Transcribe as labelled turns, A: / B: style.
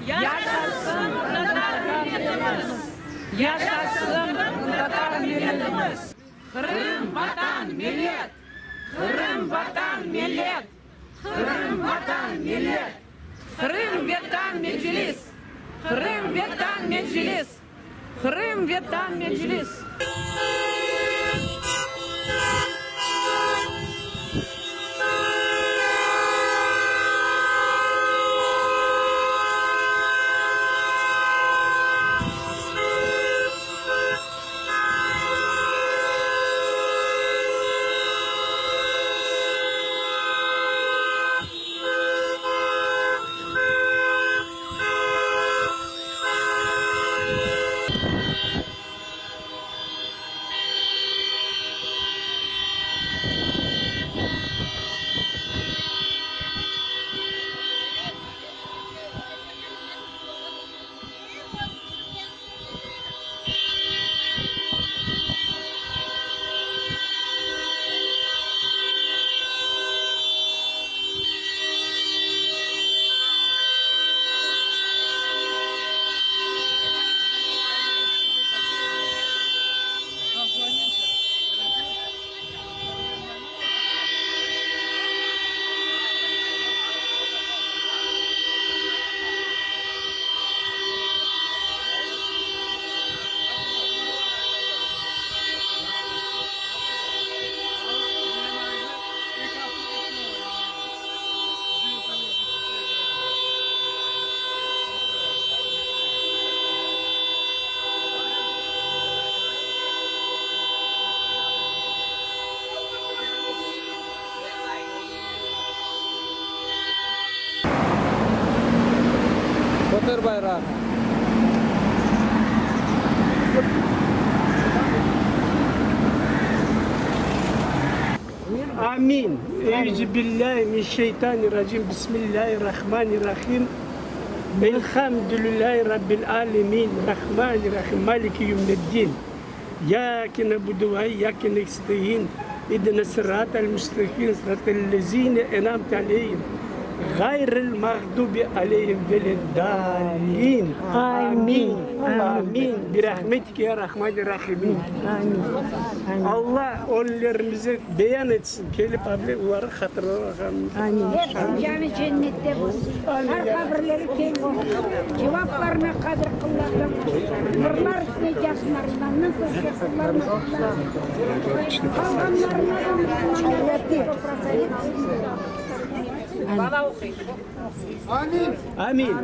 A: Yaşasın Tatar milletimiz. Yaşasın Tatar milletimiz. Kırım vatan millet. Kırım vatan millet. Kırım vatan millet. Kırım vatan meclis. Kırım vatan meclis. Kırım vatan meclis.
B: Kotor bayrağı.
C: Amin. Euzubillahimineşşeytanirracim. Bismillahirrahmanirrahim. Elhamdülillahi Rabbil alemin. Rahmanirrahim. Maliki yevmiddin. İyyâke na'budu ve iyyâke nestaîn. İhdina sıratal müstakîm. Sıratal lezîne en'amte aleyhim. Gayril mağdubi aleyhim veleddâlin. Amin. Amin. Birahmetike ya Rahmanirrahim. Amin. Allah onlarımızı beyan etsin. Kelip abla onları hatırlamak.
D: Amin. Canı cennette bulsun. Her kabirleri keng olsun. Cevaplarına kadir kıllardan. Nurlar üstüne casınlarından. Nasıl casınlarına kıllarından. Kalganlarına
A: Bana okuyun.
C: Amin. Amin.